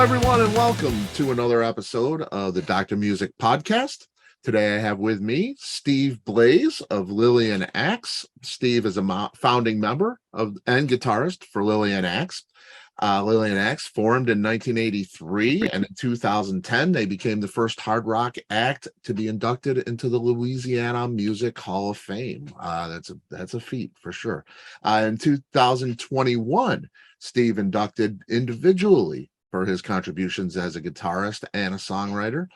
everyone, and welcome to another episode of the Dr. Music Podcast. Today I have with me Steve Blaze of Lillian Axe. Steve is a founding member and guitarist for Lillian Axe. Lillian Axe formed in 1983, and in 2010 they became the first hard rock act to be inducted into the Louisiana Music Hall of Fame. That's a feat for sure. In 2021, Steve inducted individually for his contributions as a guitarist and a songwriter.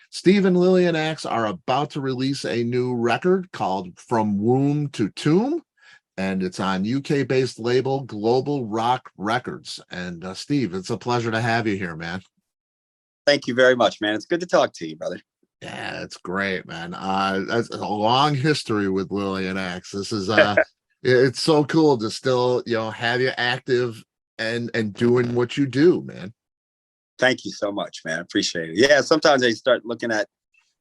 Steve and Lillian Axe are about to release a new record called From Womb to Tomb, and it's on UK-based label Global Rock Records. And Steve, it's a pleasure to have you here, man. Thank you very much, man. It's good to talk to you, brother. Yeah, it's great, man. That's a long history with Lillian Axe. This is it's so cool to still, have you active and doing what you do, man. Thank you so much, man. I appreciate it. Yeah, sometimes I start looking at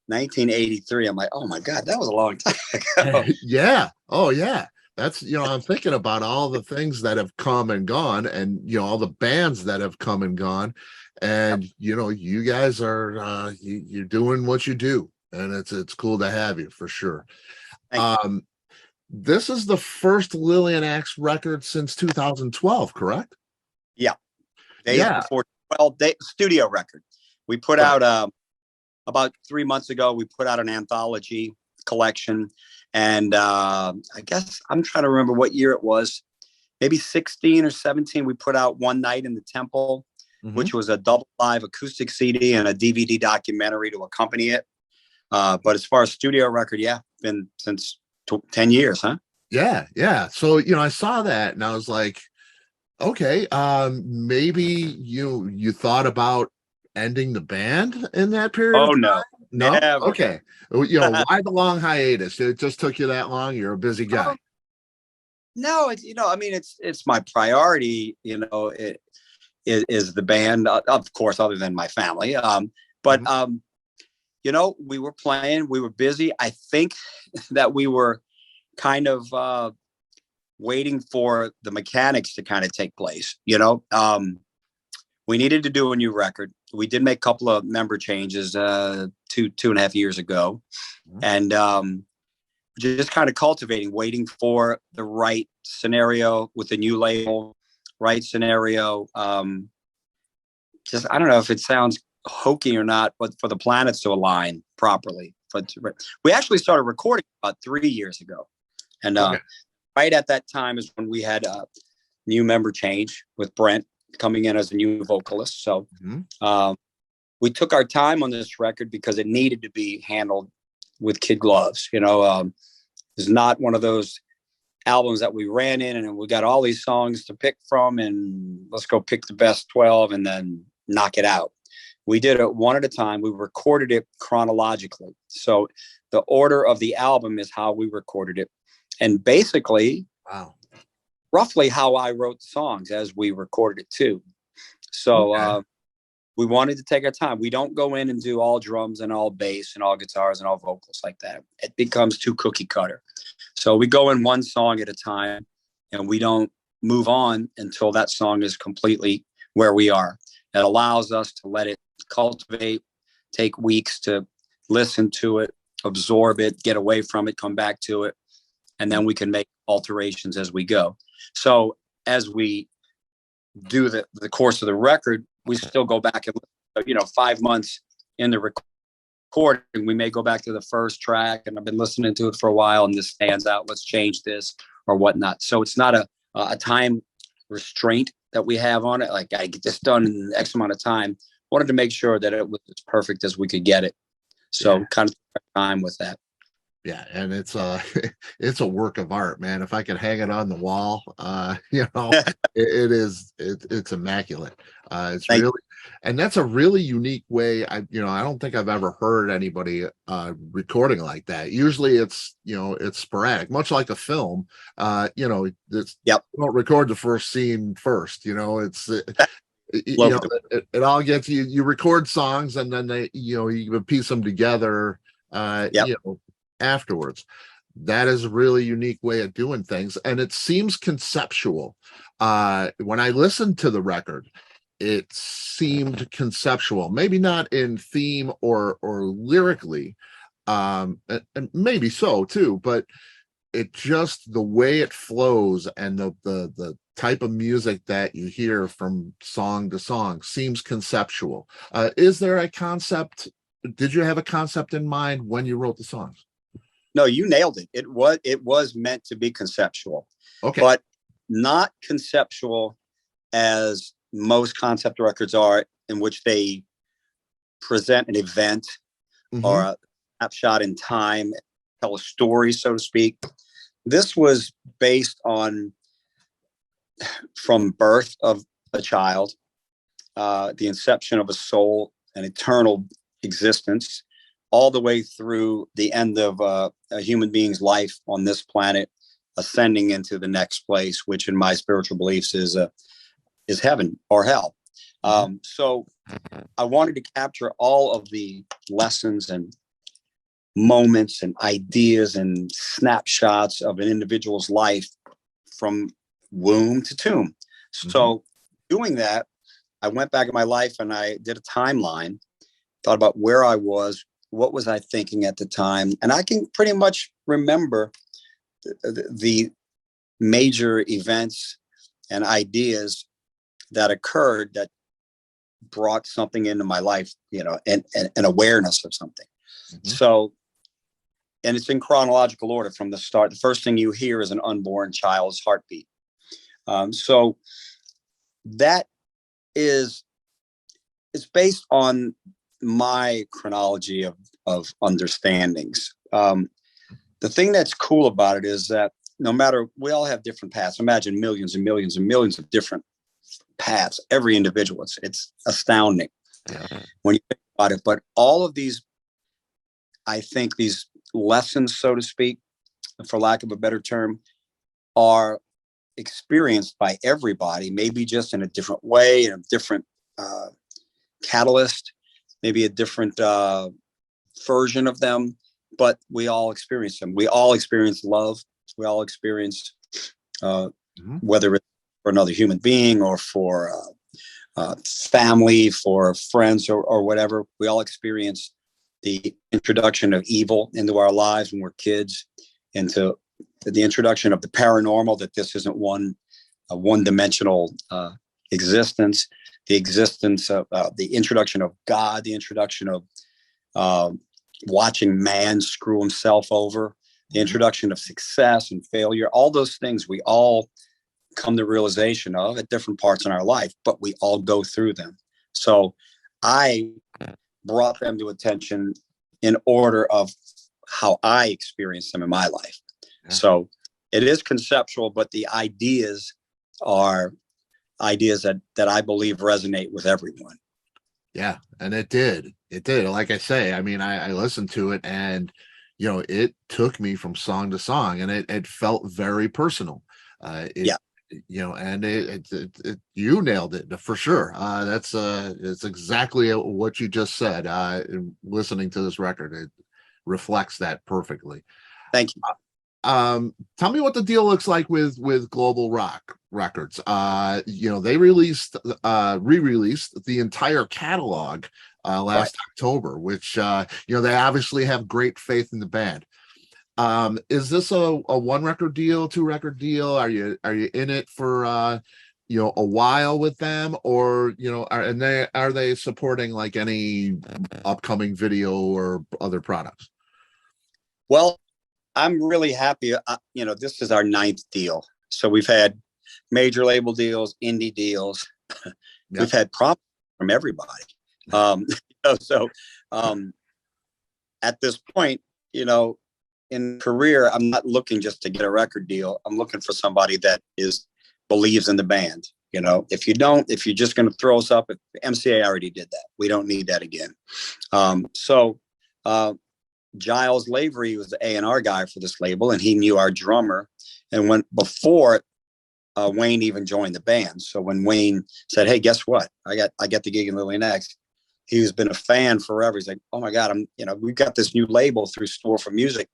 1983. I'm like, oh my God, that was a long time ago. Yeah. Oh yeah. That's, I'm thinking about all the things that have come and gone, and all the bands that have come and gone, and you guys are you're doing what you do, and it's cool to have you for sure. This is the first Lillian Axe record since 2012, correct? Yeah. Before 12-day studio record. We put out about 3 months ago. We put out an anthology collection. And I guess I'm trying to remember what year it was, maybe 16 or 17. We put out One Night in the Temple, which was a double live acoustic CD and a DVD documentary to accompany it. But as far as studio record, been since 10 years, huh? Yeah. So, I saw that and I was like, okay, maybe you thought about ending the band in that period? Oh, no. No? Never. Okay. Why the long hiatus? It just took you that long? You're a busy guy. No, it's my priority, it is the band, of course, other than my family. We were playing, we were busy. I think that we were kind of waiting for the mechanics to kind of take place. We needed to do a new record. We did make a couple of member changes 2.5 years ago, and just kind of cultivating, waiting for the right scenario with the new label, right scenario. I don't know if it sounds hokey or not, but for the planets to align properly. We actually started recording about 3 years ago, and right at that time is when we had a new member change with Brent coming in as a new vocalist. So we took our time on this record because it needed to be handled with kid gloves. It's not one of those albums that we ran in and we got all these songs to pick from and let's go pick the best 12 and then knock it out. We did it one at a time. We recorded it chronologically. So the order of the album is how we recorded it. And basically, roughly how I wrote the songs as we recorded it too. So we wanted to take our time. We don't go in and do all drums and all bass and all guitars and all vocals like that. It becomes too cookie cutter. So we go in one song at a time and we don't move on until that song is completely where we are. It allows us to let it cultivate, take weeks to listen to it, absorb it, get away from it, come back to it. And then we can make alterations as we go. So as we do the course of the record, we still go back and, 5 months in the recording, we may go back to the first track and I've been listening to it for a while and this stands out. Let's change this or whatnot. So it's not a time restraint that we have on it. Like I get this done in X amount of time. Wanted to make sure that it was as perfect as we could get it. So kind of time with that. Yeah, and it's a work of art, man. If I could hang it on the wall, it's immaculate. It's really, and that's a really unique way. I don't think I've ever heard anybody recording like that. Usually it's sporadic, much like a film. You don't record the first scene first. It all gets you record songs and then you piece them together. Afterwards. That is a really unique way of doing things, and it seems conceptual. When I listened to the record, it seemed conceptual, maybe not in theme or lyrically, and maybe so too, but it just, the way it flows and the type of music that you hear from song to song seems conceptual. Is there a concept? Did you have a concept in mind when you wrote the songs? No, you nailed it. It was meant to be conceptual, Okay. but not conceptual as most concept records are, in which they present an event or a snapshot in time, tell a story, so to speak. This was based on, from birth of a child, the inception of a soul, an eternal existence, all the way through the end of a human being's life on this planet, ascending into the next place, which in my spiritual beliefs is heaven or hell. So I wanted to capture all of the lessons and moments and ideas and snapshots of an individual's life from womb to tomb. So doing that, I went back in my life and I did a timeline, thought about where I was, what was I thinking at the time, and I can pretty much remember the major events and ideas that occurred that brought something into my life, and an awareness of something. So, and it's in chronological order from the start. The first thing you hear is an unborn child's heartbeat. So that it's based on my chronology of understandings. The thing that's cool about it is that no matter, we all have different paths. Imagine millions and millions and millions of different paths, every individual. It's astounding when you think about it. But all of these, I think these lessons, so to speak, for lack of a better term, are experienced by everybody, maybe just in a different way, in a different catalyst, maybe a different version of them, but we all experience them. We all experience love. We all experience, whether it's for another human being or for family, for friends, or whatever, we all experience the introduction of evil into our lives when we're kids, into the introduction of the paranormal, that this isn't a one-dimensional existence, the existence of the introduction of God, the introduction of watching man screw himself over, the introduction of success and failure, all those things we all come to realization of at different parts in our life, but we all go through them. So I brought them to attention in order of how I experienced them in my life. So it is conceptual, but the ideas are ideas that I believe resonate with everyone. Yeah, and it did. It did. Like I say, I mean, I listened to it, and it took me from song to song, and it felt very personal. And you nailed it for sure. It's exactly what you just said. Listening to this record, it reflects that perfectly. Thank you. Tell me what the deal looks like with Global Rock Records. They re-released the entire catalog last October, which they obviously have great faith in the band. Is this a one record deal, 2-record deal? Are you in it for a while with them, or are they supporting like any upcoming video or other products? Well, I'm really happy. This is our 9th deal. So we've had major label deals, indie deals. We've had props from everybody. At this point, in career, I'm not looking just to get a record deal. I'm looking for somebody that believes in the band. If you're just going to throw us up, MCA already did that. We don't need that again. Giles Lavery was the A&R guy for this label, and he knew our drummer. And before Wayne even joined the band. So when Wayne said, "Hey, guess what? I got the gig in Lillian Axe," he's been a fan forever. He's like, "Oh my God, we've got this new label through Store for Music,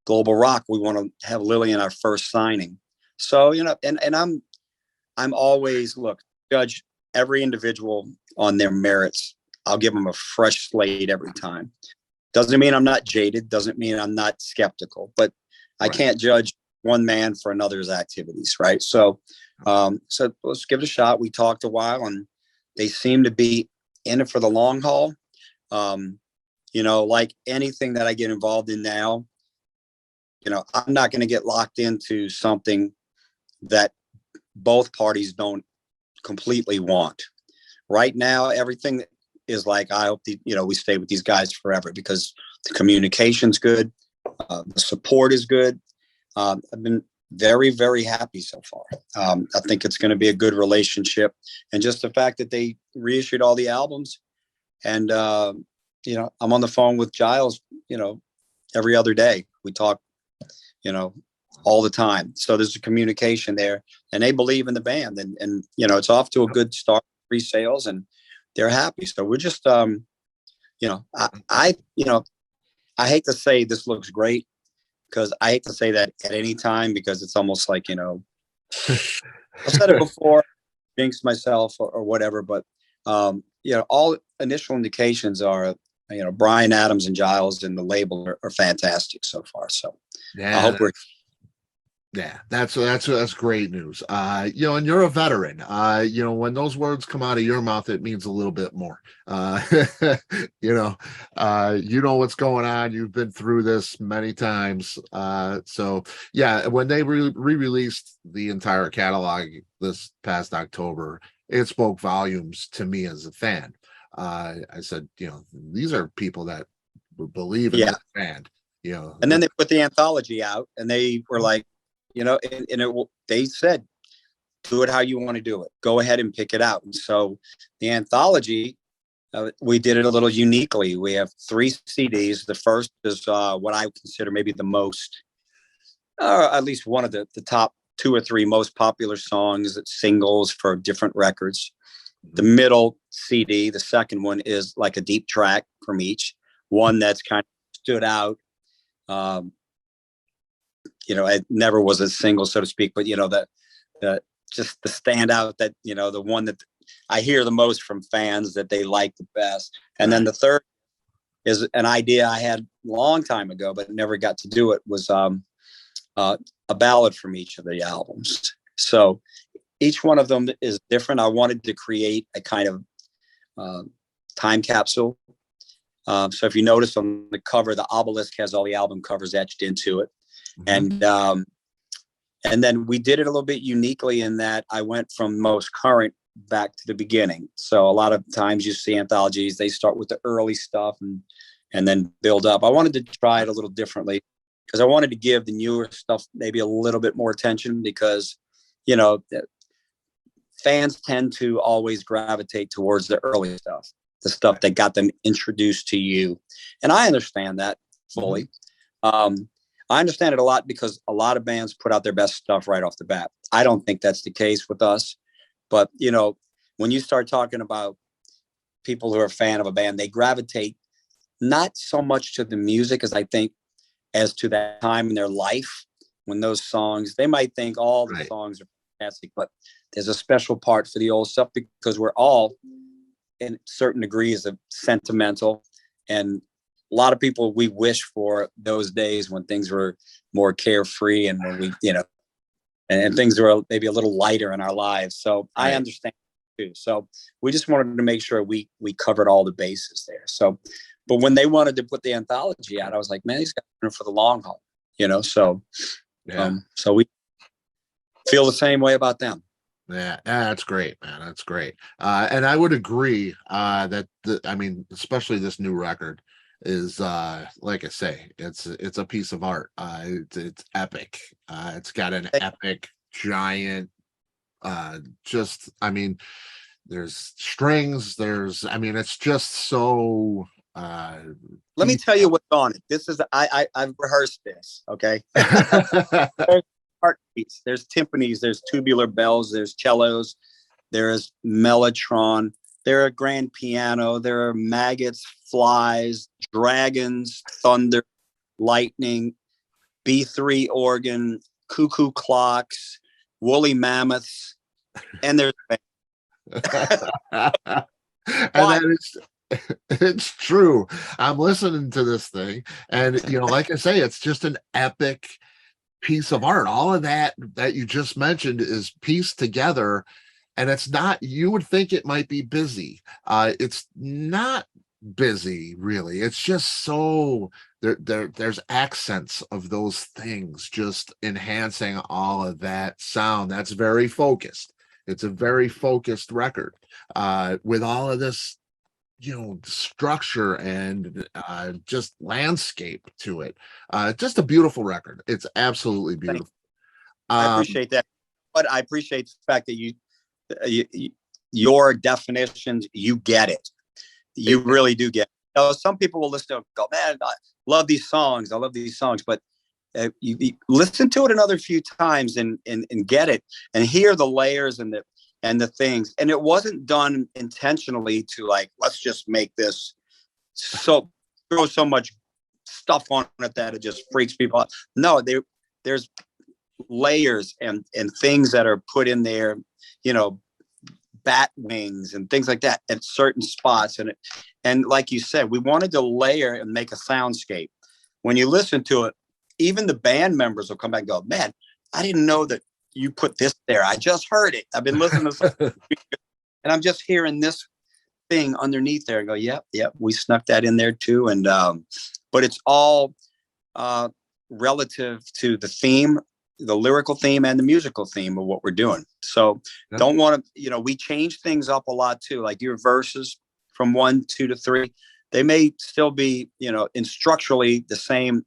Global Rock. We want to have Lillian our first signing." So, and I'm always, look, judge every individual on their merits. I'll give them a fresh slate every time. Doesn't mean I'm not jaded. Doesn't mean I'm not skeptical, but I can't judge one man for another's activities. Right. So let's give it a shot. We talked a while and they seem to be in it for the long haul. Like anything that I get involved in now, I'm not going to get locked into something that both parties don't completely want. Right now, everything is like, I hope we stay with these guys forever because the communication's good. The support is good. I've been very, very happy so far. I think it's going to be a good relationship. And just the fact that they reissued all the albums and, I'm on the phone with Giles, every other day. We talk, all the time. So there's a communication there and they believe in the band and it's off to a good start, pre-sales, and they're happy. So we're just, I hate to say this looks great because I hate to say that at any time because it's almost like, I've said it before, jinx myself or whatever, but, all initial indications are, Brian Adams and Giles and the label are fantastic so far. So yeah, I hope we're. Yeah, that's great news. And you're a veteran. When those words come out of your mouth, it means a little bit more. You know what's going on. You've been through this many times. So yeah, when they re-released the entire catalog this past October, it spoke volumes to me as a fan. I said, these are people that believe in this band. And then they put the anthology out, and they were like. They said, do it how you want to do it. Go ahead and pick it out. And so the anthology, we did it a little uniquely. We have 3 CDs. The first is what I consider maybe the most, at least one of the top 2 or 3 most popular songs, singles for different records. The middle CD, the second one, is like a deep track from each. One that's kind of stood out. It never was a single, so to speak, but that just the standout that, the one that I hear the most from fans that they like the best. And then the third is an idea I had a long time ago, but never got to do it, was a ballad from each of the albums. So each one of them is different. I wanted to create a kind of time capsule. So if you notice on the cover, the obelisk has all the album covers etched into it. Mm-hmm. And then we did it a little bit uniquely in that I went from most current back to the beginning. So a lot of times you see anthologies, they start with the early stuff and then build up. I wanted to try it a little differently because I wanted to give the newer stuff maybe a little bit more attention because, fans tend to always gravitate towards the early stuff, the stuff that got them introduced to you. And I understand that fully. Mm-hmm. I understand it a lot because a lot of bands put out their best stuff right off the bat. I don't think that's the case with us. But, when you start talking about people who are a fan of a band, they gravitate not so much to the music as to that time in their life when those songs, they might think all the songs are fantastic, but there's a special part for the old stuff because we're all in certain degrees of sentimental, and a lot of people, we wish for those days when things were more carefree and when we, and things were maybe a little lighter in our lives. So I understand too. So we just wanted to make sure we covered all the bases there. So, but when they wanted to put the anthology out, I was like, man, these guys are in for the long haul, so, so we feel the same way about them. Yeah, that's great, man. That's great. And I would agree that especially this new record is like I say, it's a piece of art. It's epic. It's got an epic giant there's strings, it's just so let me tell you what's on it. This is I've rehearsed this, okay? There's heartbeats, there's timpanis, there's tubular bells, there's cellos, there's mellotron, there are grand piano, there are maggots, flies, dragons, thunder, lightning, B3 organ, cuckoo clocks, woolly mammoths, and there's And But that is it's true. I'm listening to this thing, and like I say, it's just an epic piece of art. All of that you just mentioned is pieced together, and it's not, you would think it might be busy. It's not busy really. It's just so there's accents of those things just enhancing all of that sound. That's very focused. It's a very focused record, with all of this structure and just landscape to it. Just a beautiful record. It's absolutely beautiful. I um appreciate that. But I appreciate the fact that your definitions, you get it. You really do get it. Some people will listen to it and go, man, I love these songs. I love these songs. But you listen to it another few times and get it and hear the layers and the things. And it wasn't done intentionally to like, let's just make this so throw so much stuff on it that it just freaks people out. No, there's layers and things that are put in there, bat wings and things like that at certain spots. And like you said, we wanted to layer and make a soundscape. When you listen to it, even the band members will come back and go, man, I didn't know that you put this there. I just heard it. I've been listening to something and I'm just hearing this thing underneath there and go, yep, we snuck that in there too. And but it's all relative to the theme, the lyrical theme and the musical theme of what we're doing. So don't want to, we change things up a lot too. Like your verses from 1, 2 to 3, they may still be, structurally the same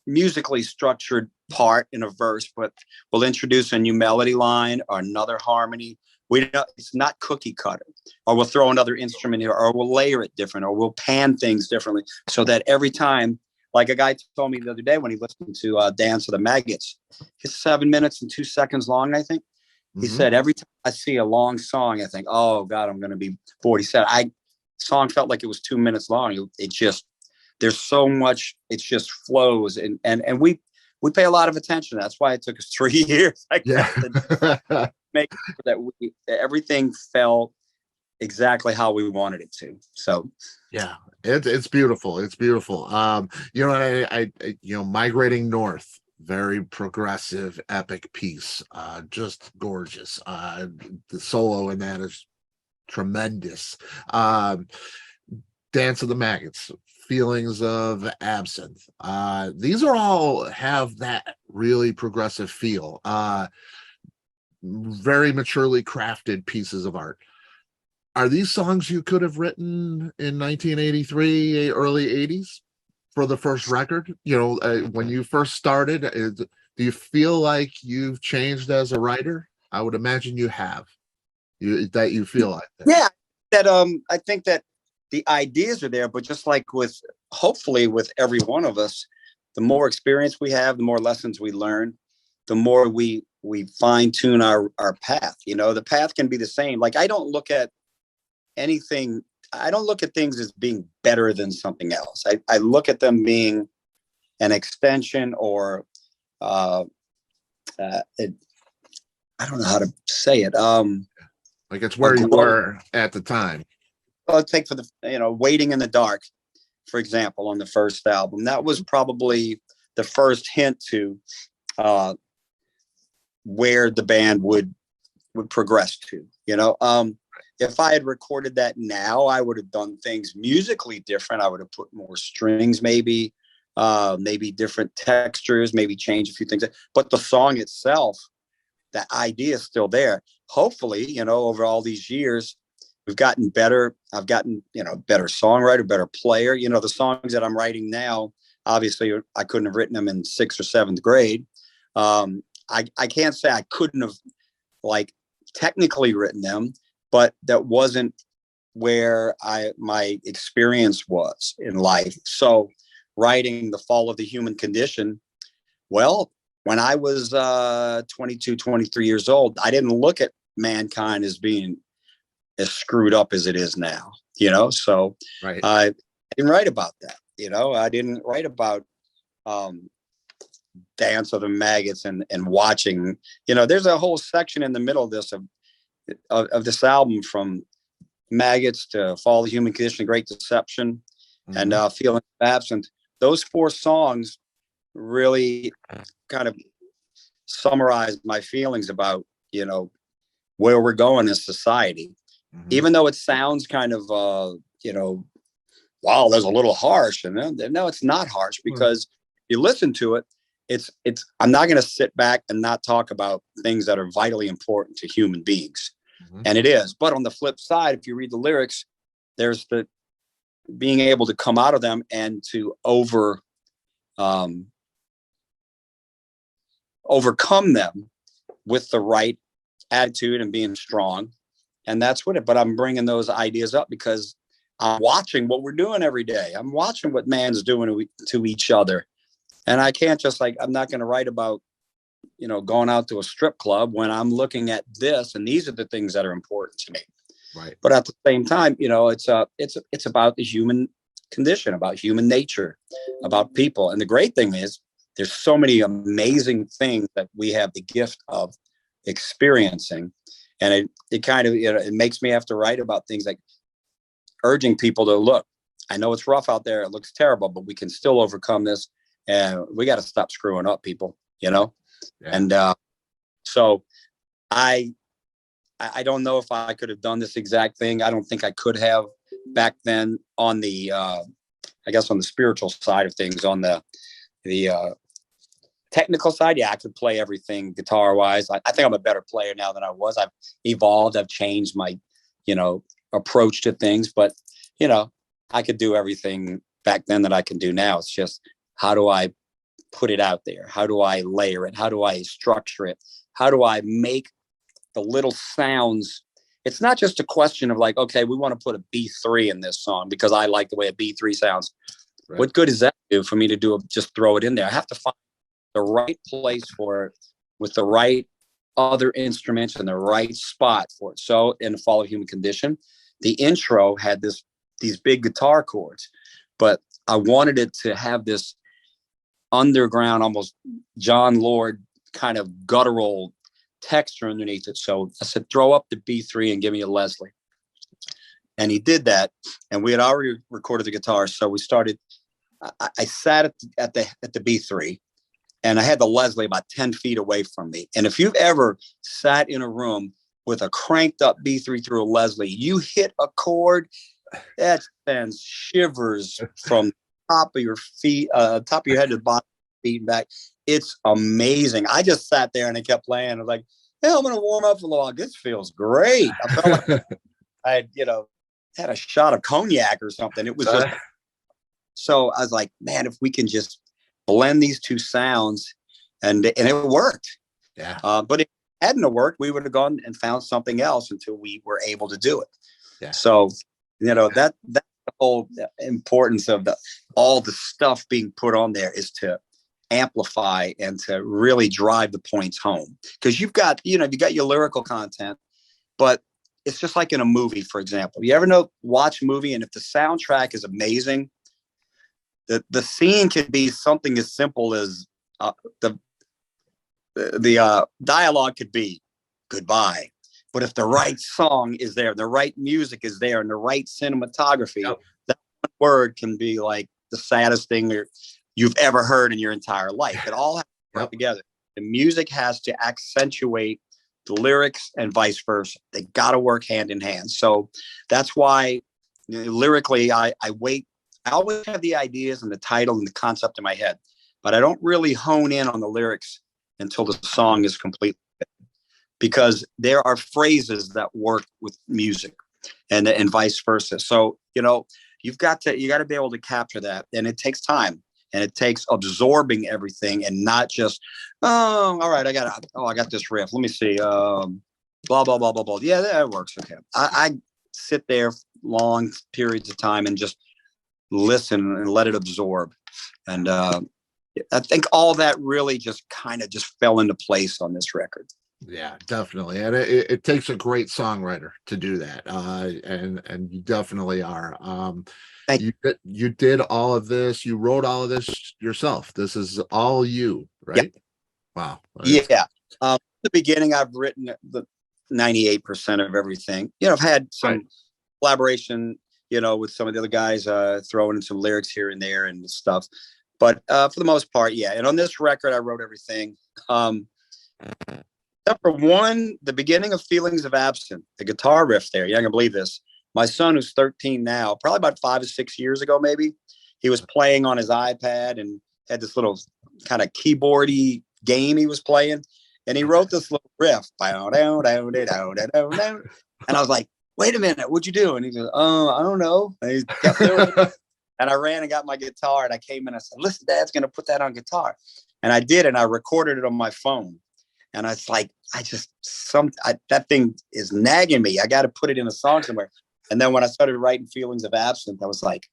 musically structured part in a verse, but we'll introduce a new melody line or another harmony. It's not cookie cutter, or we'll throw another instrument here, or we'll layer it different, or we'll pan things differently so that every time, like a guy told me the other day when he listened to Dance of the Maggots, it's 7 minutes and 2 seconds long, I think. He said, every time I see a long song, I think, oh God, I'm going to be 47. Song felt like it was 2 minutes long. It just, there's so much, it just flows. And we pay a lot of attention. That's why it took us 3 years. To make sure that everything felt exactly how we wanted it to. So yeah, it's beautiful. It's beautiful. I Migrating North, very progressive, epic piece, just gorgeous. The solo in that is tremendous. Dance of the Maggots, Feelings of Absinthe, these are all have that really progressive feel. Very maturely crafted pieces of art. Are these songs you could have written in 1983, early 80s for the first record? When you first started, do you feel like you've changed as a writer? I would imagine you have. You feel like that. Yeah, that I think that the ideas are there, but just like hopefully with every one of us, the more experience we have, the more lessons we learn, the more we fine tune our path. The path can be the same. Like I don't look at things as being better than something else. I look at them being an extension or I don't know how to say it. Like it's where you were at the time. Well, take for the, Waiting in the Dark, for example, on the first album. That was probably the first hint to where the band would progress to, if I had recorded that now, I would have done things musically different. I would have put more strings, maybe different textures, maybe change a few things. But the song itself, that idea is still there. Hopefully, over all these years, we've gotten better. I've gotten, better songwriter, better player. The songs that I'm writing now, obviously, I couldn't have written them in 6th or 7th grade. I can't say I couldn't have, technically written them, but that wasn't where my experience was in life. So writing The Fall of the Human Condition, well, when I was 22, 23 years old, I didn't look at mankind as being as screwed up as it is now, so right. I didn't write about that. I didn't write about Dance of the Maggots and watching, there's a whole section in the middle of this of of this album, from Maggots to Fall of the Human Condition, Great Deception, and Feeling Absent. Those 4 songs really kind of summarize my feelings about, where we're going as society. Even though it sounds kind of, wow, there's a little harsh. And no, it's not harsh, because you listen to it. I'm not going to sit back and not talk about things that are vitally important to human beings. And it is. But on the flip side, if you read the lyrics, there's the being able to come out of them and to overcome them with the right attitude and being strong. And that's what but I'm bringing those ideas up because I'm watching what we're doing every day. I'm watching what man's doing to each other. And I can't just I'm not going to write about, going out to a strip club when I'm looking at this, and these are the things that are important to me. Right. But at the same time, it's about the human condition, about human nature, about people. And the great thing is there's so many amazing things that we have the gift of experiencing. And it kind of, it makes me have to write about things like urging people to look. I know it's rough out there. It looks terrible, but we can still overcome this. And we got to stop screwing up, people, Yeah. And so I don't know if I could have done this exact thing. I don't think I could have back then on the, I guess on the spiritual side of things. On the technical side, yeah, I could play everything guitar wise. I think I'm a better player now than I was. I've evolved. I've changed my, approach to things. But, I could do everything back then that I can do now. It's just, how do I put it out there? How do I layer it? How do I structure it? How do I make the little sounds? It's not just a question of okay, we want to put a B3 in this song because I like the way a B3 sounds. Right. What good does that do for me to just throw it in there? I have to find the right place for it with the right other instruments and the right spot for it. So in the Fall of Human Condition, the intro had these big guitar chords, but I wanted it to have this underground, almost John Lord kind of guttural texture underneath it. So I said, throw up the B3 and give me a Leslie. And he did that. And we had already recorded the guitar. So we started, I sat at the B3, and I had the Leslie about 10 feet away from me. And if you've ever sat in a room with a cranked up B3 through a Leslie, you hit a chord that sends shivers from top of your feet, top of your head to the bottom of your feet and back. It's amazing. I just sat there and I kept playing. I was like, I'm going to warm up a little. This feels great. I felt like I had, had a shot of cognac or something. It was just, so I was like, man, if we can just blend these two sounds, and it worked. Yeah. But if it hadn't worked, we would have gone and found something else until we were able to do it. Yeah. So, that's the whole importance of all the stuff being put on there is to amplify and to really drive the points home. Because you've got your lyrical content, but it's just like in a movie, for example. You ever watch a movie, and if the soundtrack is amazing, the scene could be something as simple as the dialogue could be goodbye. But if the right song is there, the right music is there, and the right cinematography, that one word can be like the saddest thing you've ever heard in your entire life. It all has to work together. The music has to accentuate the lyrics and vice versa. They got to work hand in hand. So that's why lyrically, I wait. I always have the ideas and the title and the concept in my head, but I don't really hone in on the lyrics until the song is complete. Because there are phrases that work with music and vice versa. So, you got to be able to capture that, and it takes time, and it takes absorbing everything and not just, all right, I got this riff. Let me see. Blah, blah, blah, blah, blah. Yeah, that works. Okay. I sit there long periods of time and just listen and let it absorb. And I think all that really just kind of just fell into place on this record. Yeah, definitely. And it takes a great songwriter to do that. And you definitely are. You did all of this. You wrote all of this yourself. This is all you, right? Yeah. Wow. Yeah. In the beginning, I've written 98% of everything. I've had some collaboration, with some of the other guys, throwing in some lyrics here and there and stuff. But for the most part, yeah. And on this record, I wrote everything. Except for one, the beginning of Feelings of Absence, the guitar riff there. You're not gonna believe this. My son, who's 13 now, probably about 5 or 6 years ago, maybe, he was playing on his iPad and had this little kind of keyboardy game he was playing. And he wrote this little riff. And I was like, wait a minute, what'd you do? And he goes, I don't know. And he kept doing it. And I ran and got my guitar and I came in and I said, listen, Dad's going to put that on guitar. And I did. And I recorded it on my phone. And it's like, that thing is nagging me. I got to put it in a song somewhere. And then when I started writing Feelings of Absence, I was like,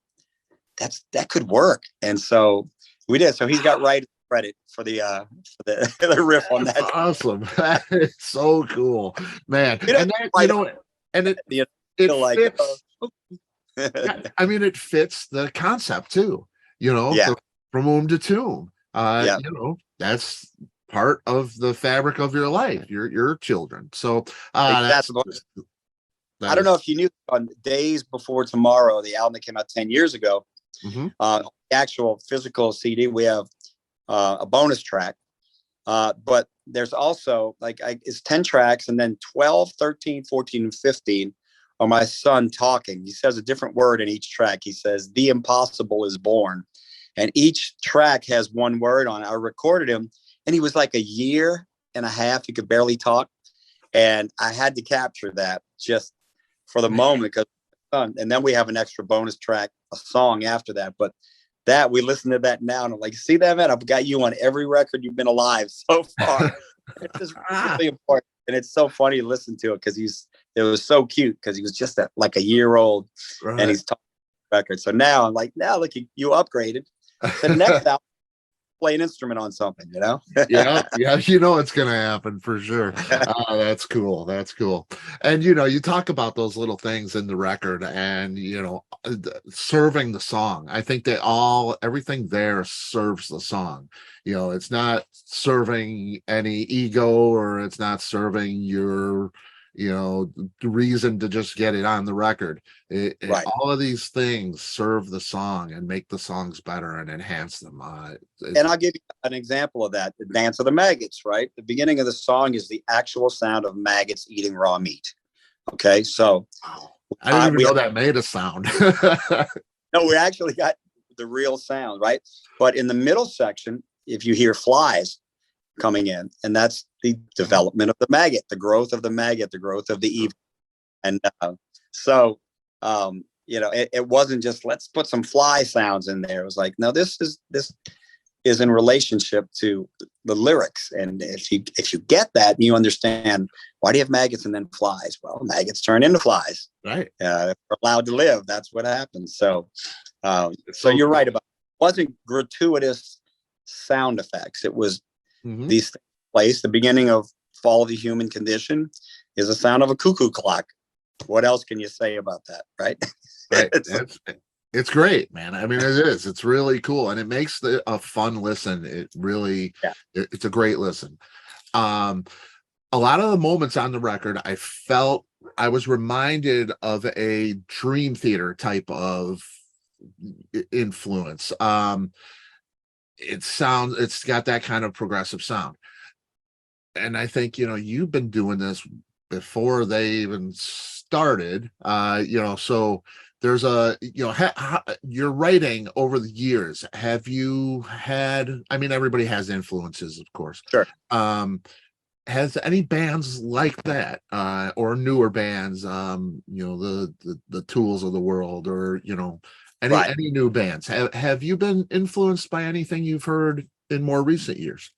that could work. And so we did. So he's got writing credit for the riff on that. That's awesome. That is so cool, man. And it fits. I mean, it fits the concept too, from womb to tomb. That's part of the fabric of your life, your children. So I don't know if you knew, on Days Before Tomorrow, the album that came out 10 years ago, the actual physical CD, we have a bonus track. But there's also it's 10 tracks, and then 12, 13, 14, and 15 are my son talking. He says a different word in each track. He says, "The impossible is born." And each track has one word on it. I recorded him, and he was like 1.5 years. He could barely talk. And I had to capture that just for the moment, and then we have an extra bonus track, a song after that. But that, we listen to that now, and I'm like, see that, man? I've got you on every record you've been alive so far. It's just really important. And it's so funny to listen to it because it was so cute because he was just like 1 year old, right, and he's talking record. So now I'm like, now look, you upgraded. The next album, play an instrument on something, yeah, it's gonna happen for sure. That's cool. And you talk about those little things in the record, and serving the song. I think everything there serves the song. It's not serving any ego, or it's not serving your reason to just get it on the record. Right. All of these things serve the song and make the songs better and enhance them. And I'll give you an example of that. The Dance of the Maggots, right? The beginning of the song is the actual sound of maggots eating raw meat. Okay, so I didn't even know that made a sound. No, we actually got the real sound, right? But in the middle section, if you hear flies coming in, and that's the development of the maggot, the growth of the maggot, the growth of the evil. And it wasn't just, let's put some fly sounds in there. It was like, no, this is in relationship to the lyrics. And if you get that and you understand, why do you have maggots and then flies? Well, maggots turn into flies. Right. If we're allowed to live, that's what happens. So you're right about it. It wasn't gratuitous sound effects. It was these things place. The beginning of Fall of the Human Condition is the sound of a cuckoo clock. What else can you say about that, right? Right. It's great, man. I mean, it is. It's really cool, and it makes a fun listen. It really, it's a great listen. A lot of the moments on the record, I was reminded of a Dream Theater type of influence. It's got that kind of progressive sound. And I think, you've been doing this before they even started, so there's your writing over the years. Have you had, everybody has influences, of course. Sure. Has any bands like that, or newer bands, the Tools of the world, or, any new bands, have you been influenced by anything you've heard in more recent years?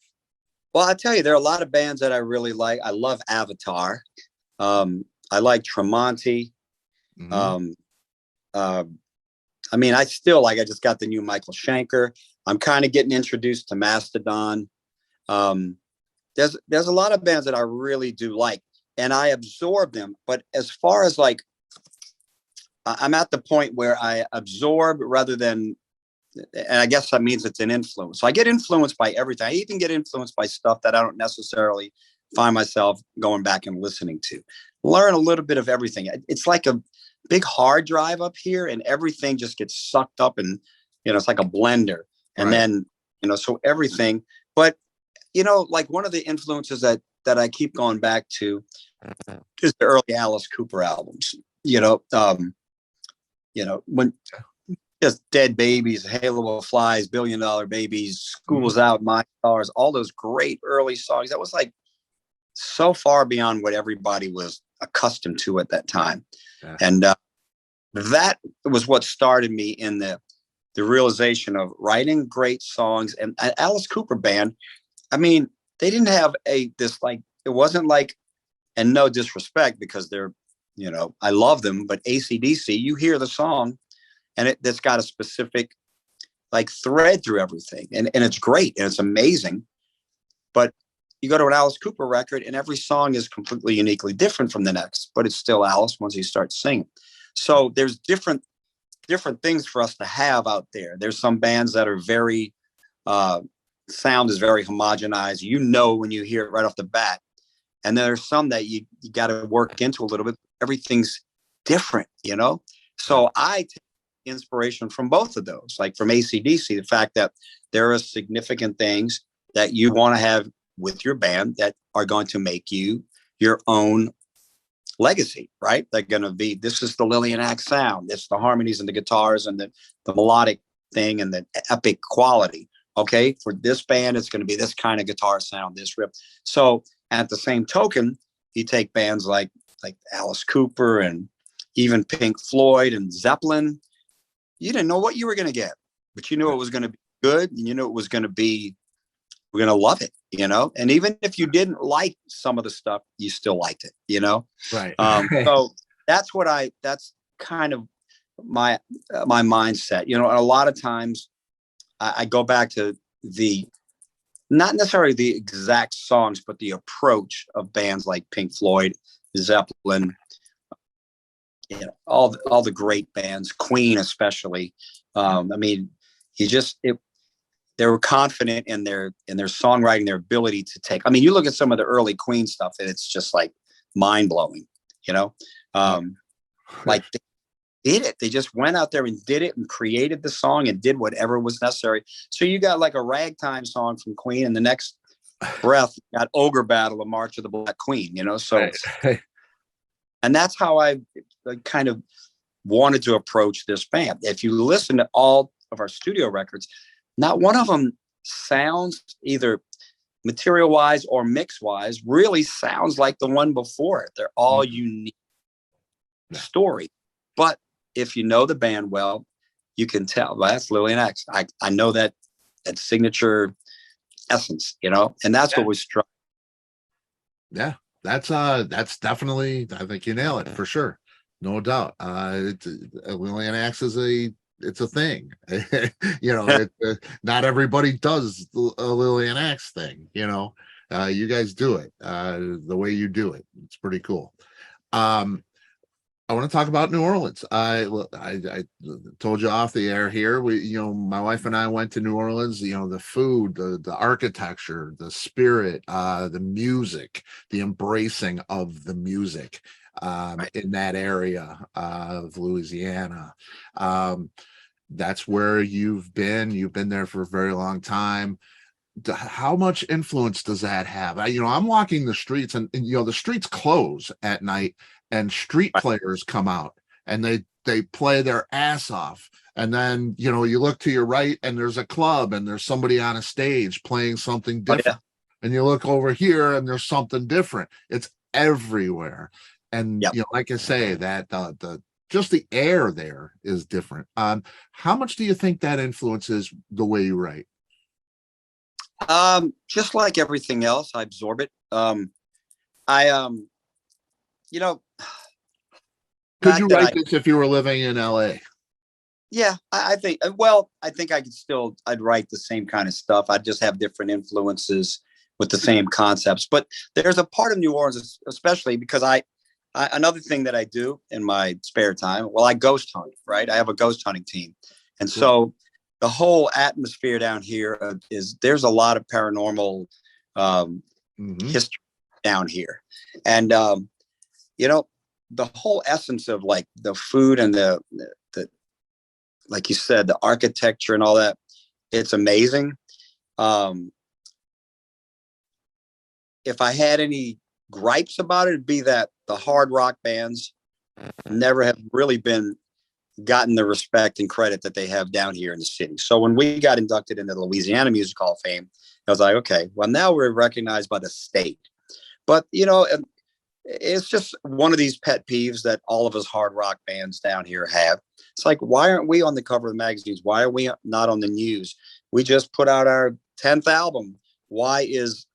Well, I tell you, there are a lot of bands that I really like. I love Avatar. I like Tremonti. I just got the new Michael Schenker. I'm kind of getting introduced to Mastodon. There's a lot of bands that I really do like, and I absorb them. But as far as I'm at the point where I absorb rather than, and I guess that means it's an influence. So I get influenced by everything. I even get influenced by stuff that I don't necessarily find myself going back and listening to. Learn a little bit of everything. It's like a big hard drive up here, and everything just gets sucked up, and it's like a blender. And then so everything. But like one of the influences that I keep going back to is the early Alice Cooper albums. When just Dead Babies, Halo of Flies, $1 Billion Babies, School's Out, My Stars, all those great early songs. That was like so far beyond what everybody was accustomed to at that time. Yeah. And that was what started me in the realization of writing great songs. And Alice Cooper band, I mean, they didn't have it wasn't like, and no disrespect because they're, I love them, but AC/DC, you hear the song and it's got a specific like thread through everything. And it's great and it's amazing. But you go to an Alice Cooper record and every song is completely uniquely different from the next, but it's still Alice once you start singing. So there's different things for us to have out there. There's some bands that are very, sound is very homogenized. When you hear it right off the bat. And there's some that you got to work into a little bit. Everything's different, So I take inspiration from both of those, like from AC/DC, the fact that there are significant things that you want to have with your band that are going to make you your own legacy, right? They're going to be, this is the Lillian Axe sound. It's the harmonies and the guitars and the melodic thing and the epic quality. Okay, for this band, it's going to be this kind of guitar sound, this riff. So at the same token, you take bands like Alice Cooper and even Pink Floyd and Zeppelin. You didn't know what you were going to get, but you knew it was going to be good, and you knew it was going to be, we're going to love it, And even if you didn't like some of the stuff, you still liked it, Right. So that's kind of my mindset, and a lot of times I go back to not necessarily the exact songs, but the approach of bands like Pink Floyd, Zeppelin, all the great bands, Queen especially. I mean, they were confident in their songwriting, their ability to take. I mean, you look at some of the early Queen stuff, and it's just like mind blowing. Like they did it. They just went out there and did it and created the song and did whatever was necessary. So you got like a ragtime song from Queen, and the next breath you got Ogre Battle, a March of the Black Queen. So, right. And that's how I kind of wanted to approach this band. If you listen to all of our studio records, not one of them sounds, either material wise or mix wise, really sounds like the one before it. They're all unique story. But if you know the band well, you can tell, well, that's Lillian Axe. I know that signature essence, and that's what was struck. Yeah, that's definitely, I think you nail it for sure. No doubt. Lillian Axe is it's a thing. Not everybody does a Lillian Axe thing, you guys do it the way you do it. It's pretty cool. I want to talk about New Orleans. I told you off the air here. My wife and I went to New Orleans. The food, the architecture, the spirit, the music, the embracing of the music in that area of Louisiana. That's where you've been. You've been there for a very long time. How much influence does that have? I'm walking the streets, and the streets close at night. And street players come out and they play their ass off. And then, you look to your right and there's a club and there's somebody on a stage playing something different. Oh, yeah. And you look over here and there's something different. It's everywhere. And, like I say, that just the air there is different. How much do you think that influences the way you write? Just like everything else, I absorb it. Could you write this if you were living in LA? Yeah, I think I'd write the same kind of stuff. I'd just have different influences with the same concepts. But there's a part of New Orleans, especially because another thing that I do in my spare time, I ghost hunt, right? I have a ghost hunting team. And so the whole atmosphere down here there's a lot of paranormal history down here. And, you know, the whole essence of like the food and the, like you said, the architecture and all that, it's amazing. If I had any gripes about it, it'd be that the hard rock bands never have really gotten the respect and credit that they have down here in the city. So when we got inducted into the Louisiana Music Hall of Fame, I was like, okay, well, now we're recognized by the state. But, you know, it's just one of these pet peeves that all of us hard rock bands down here have. It's like, why aren't we on the cover of the magazines? Why are we not on the news? We just put out our 10th album. Why is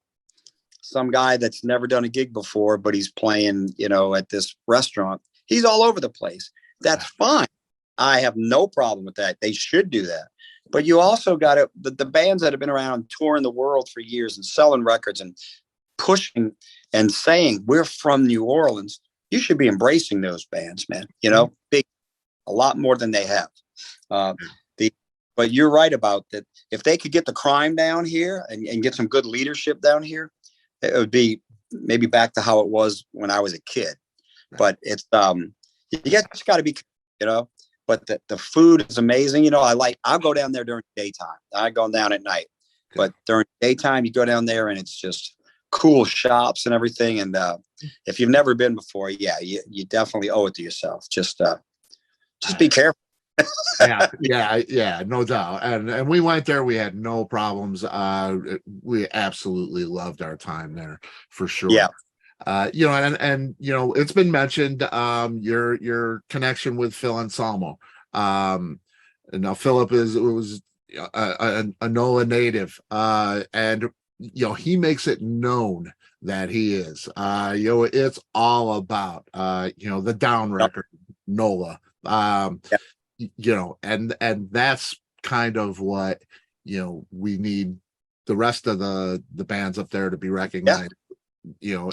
some guy that's never done a gig before, but he's playing, you know, at this restaurant, he's all over the place? That's fine. I have no problem with that. They should do that. But you also got the bands that have been around touring the world for years and selling records and pushing and saying we're from New Orleans. You should be embracing those bands, man. You know, big, a lot more than they have. But you're right about that. If they could get the crime down here and get some good leadership down here, it would be maybe back to how it was when I was a kid. But it's you just got to be, you know. But the food is amazing. You know, I'll go down there during the daytime. I go down at night, but during the daytime, you go down there and it's just cool shops and everything. And if you've never been before, you definitely owe it to yourself. Just be careful. yeah, no doubt. And we went there. We had no problems. We absolutely loved our time there for sure. Yeah. You know, and you know, it's been mentioned your connection with Phil Anselmo. And now Philip was a NOLA native, and you know, he makes it known that he is. You know, it's all about you know, the down record, NOLA. You know, and that's kind of what, you know, we need the rest of the bands up there to be recognized. You know,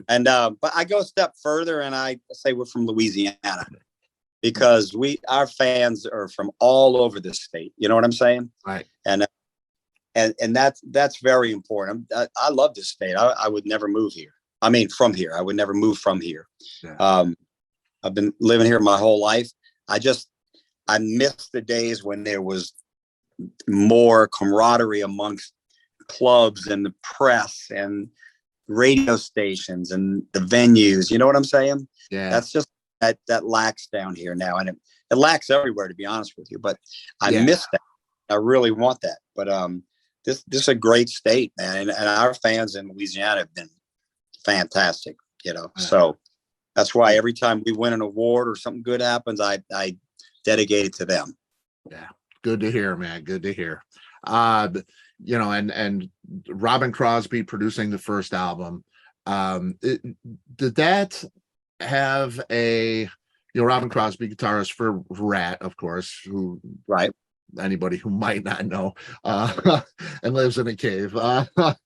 but I go a step further and I say we're from Louisiana because our fans are from all over the state. You know what I'm saying? Right. And that's very important. I love this state. I would never move here. I mean, from here, I would never move from here. Yeah. I've been living here my whole life. I miss the days when there was more camaraderie amongst clubs and the press and radio stations and the venues. You know what I'm saying? Yeah. That's just that lacks down here now. And it lacks everywhere, to be honest with you, but I miss that. I really want that. But this is a great state, man. And our fans in Louisiana have been fantastic, you know. So that's why every time we win an award or something good happens, I dedicate it to them. Yeah. Good to hear, man. Good to hear. You know, and Robbin Crosby producing the first album. Did that have you know, Robbin Crosby, guitarist for Ratt, of course, who, right, anybody who might not know, and lives in a cave. But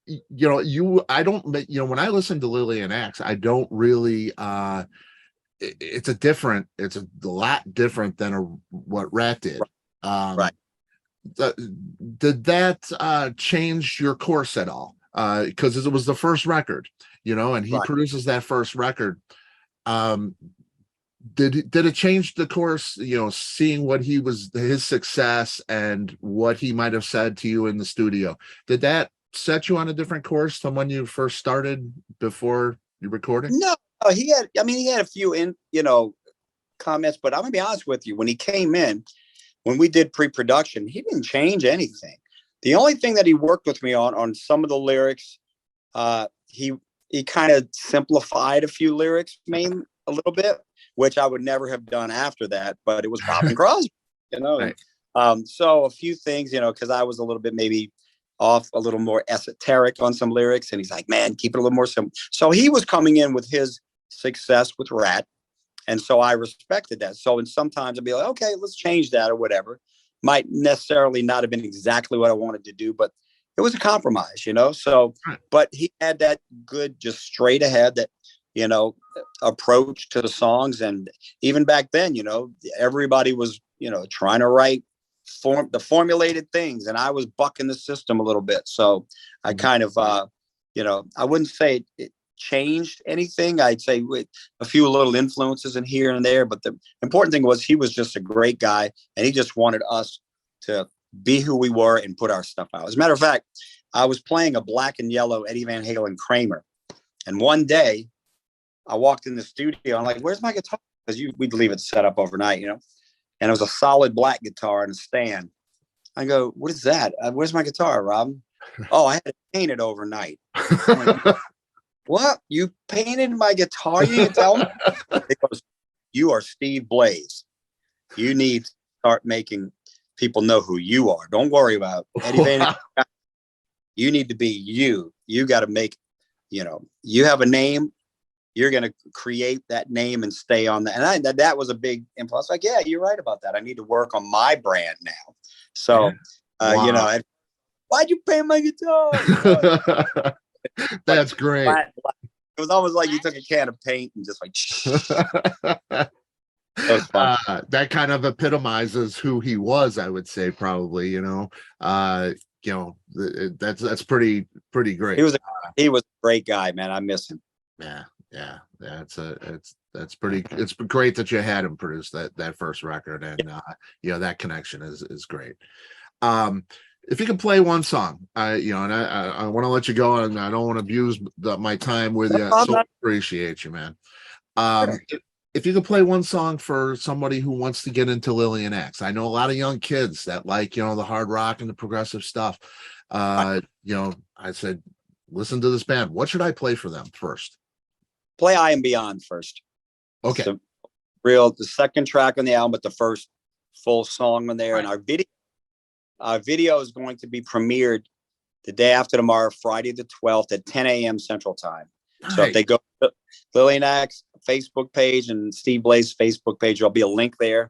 you know, I don't, you know, when I listen to Lillian Axe, I don't really, it's a lot different than what Ratt did. Right. Did that change your course at all? Because it was the first record, you know, and he produces that first record. Did it change the course, you know, seeing what his success and what he might have said to you in the studio? Did that set you on a different course than when you first started before you recorded? No, he had a few comments, but I'm gonna be honest with you. When he came in, when we did pre-production, he didn't change anything. The only thing that he worked with me on some of the lyrics, he kind of simplified a few lyrics, a little bit, which I would never have done after that. But it was Robbin Crosby, you know. Right. So a few things, you know, because I was a little bit maybe off, a little more esoteric on some lyrics, and he's like, "Man, keep it a little more simple." So he was coming in with his success with Ratt. And so I respected that. So, and sometimes I'd be like, okay, let's change that or whatever. Might necessarily not have been exactly what I wanted to do, but it was a compromise, you know? So, but he had that good, just straight ahead, that, you know, approach to the songs. And even back then, you know, everybody was, you know, trying to write the formulated things, and I was bucking the system a little bit. So I kind of, I wouldn't say it changed anything. I'd say with a few little influences in here and there, but the important thing was he was just a great guy, and he just wanted us to be who we were and put our stuff out. As a matter of fact, I was playing a black and yellow Eddie Van Halen Kramer, and one day I walked in the studio. I'm like, "Where's my guitar?" Because we'd leave it set up overnight, and it was a solid black guitar and a stand. I go, "What is that? Where's my guitar, Robbin?" "Oh, I had to paint it overnight." I'm like, "What? You painted my guitar? You didn't tell me?" He goes, "You are Steve Blaze. You need to start making people know who you are. Don't worry about Eddie Van Halen. You need to be you. You got to make, you have a name. You're going to create that name and stay on that." And that was a big influence. Like, yeah, you're right about that. I need to work on my brand now. So, wow. Why'd you paint my guitar? That's great. Black. It was almost like you took a can of paint and just like, that was fun. That kind of epitomizes who he was, I would say, probably, that's pretty great. He was a great guy, man. I miss him. Yeah. It's great that you had him produce that first record, and that connection is great. If you could play one song, and I want to let you go, and I don't want to abuse my time with you. So appreciate you, man. If you could play one song for somebody who wants to get into Lillian Axe, I know a lot of young kids that like, the hard rock and the progressive stuff. I said, listen to this band. What should I play for them first? Play I Am Beyond first. Okay. The second track on the album, but the first full song on there. Right. And our video is going to be premiered the day after tomorrow, Friday the 12th at 10 a.m. Central Time. Nice. So if they go to Lillian Axe Facebook page and Steve Blaze Facebook page, there'll be a link there,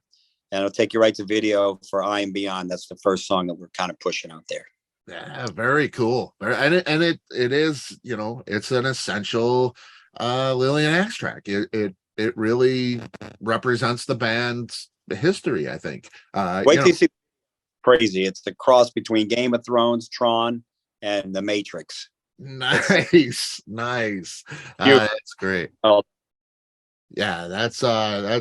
and it'll take you right to video for I Am Beyond. That's the first song that we're kind of pushing out there. Yeah, very cool. And it is, it's an essential Lillian Axe track. It really represents the band's history, I think. Wait till you see. Crazy. It's the cross between Game of Thrones, Tron, and The Matrix. Nice. That's great. Oh, yeah, that's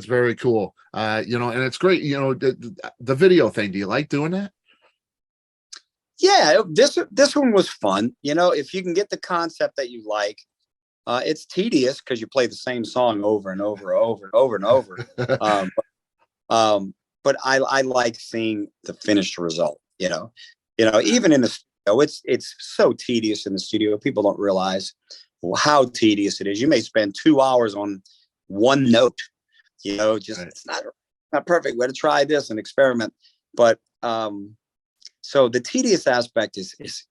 very cool. And it's great. The video thing. Do you like doing that? Yeah, this one was fun. If you can get the concept that you like, it's tedious because you play the same song over and over and over. But I like seeing the finished result. Even in the studio, it's so tedious in the studio. People don't realize how tedious it is. You may spend 2 hours on one note. Right. It's not perfect. We're to try this and experiment. But so the tedious aspect is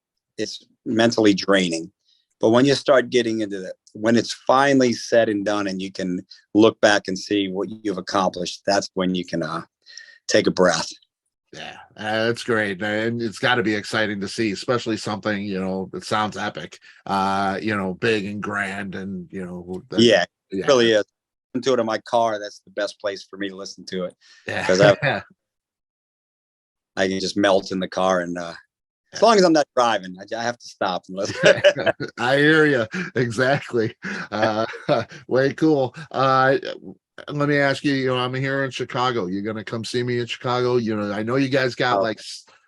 mentally draining. But when you start getting into that, when it's finally said and done, and you can look back and see what you've accomplished, that's when you can take a breath. Yeah, that's great. And it's got to be exciting to see, especially something, that sounds epic, big and grand. And, it really is. Listen to it in my car. That's the best place for me to listen to it. Yeah. Because I can just melt in the car, and as long as I'm not driving, I have to stop and listen. I hear you. Exactly. Way cool. Let me ask you, I'm here in Chicago. You're going to come see me in Chicago. I know you guys got like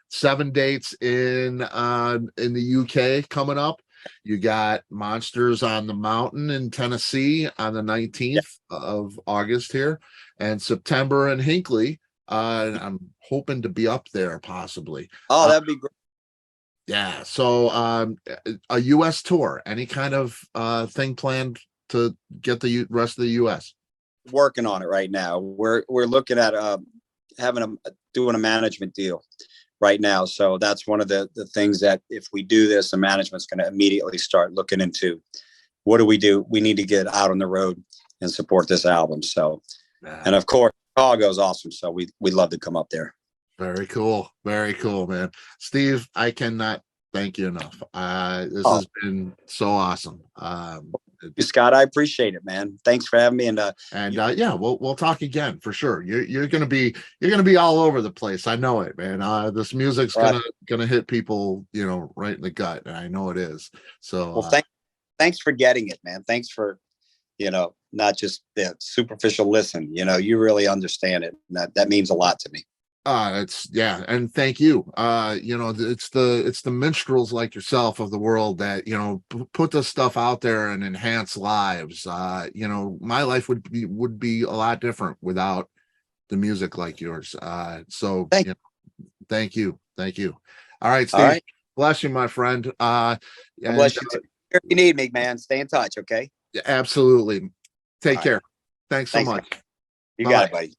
7 dates in the UK coming up. You got Monsters on the Mountain in Tennessee on the 19th of August here, and September in Hinckley. I'm hoping to be up there possibly. Oh, that'd be great. Yeah. So a US tour, any kind of thing planned to get the rest of the US? Working on it right now. We're looking at doing a management deal right now. So that's one of the things that if we do this, the management's going to immediately start looking into what do we do? We need to get out on the road and support this album. So, and of course, Chicago's awesome. So we'd love to come up there. Very cool. Very cool, man. Steve, I cannot thank you enough. This has been so awesome. Scott. I appreciate it, man. Thanks for having me. And yeah, we'll talk again for sure. You're gonna be all over the place. I know it, man. This music's gonna hit people, right in the gut, and I know it is. So well, thanks for getting it, man. Thanks for not just the superficial listen. You really understand it. And that means a lot to me. And thank you. It's the minstrels like yourself of the world that put this stuff out there and enhance lives. My life would be a lot different without the music like yours. So thank you. All right, Steve. All right. Bless you, my friend. Bless you. If you need me, man, stay in touch. Okay. Absolutely. Take care. Thanks so much. You got it, buddy.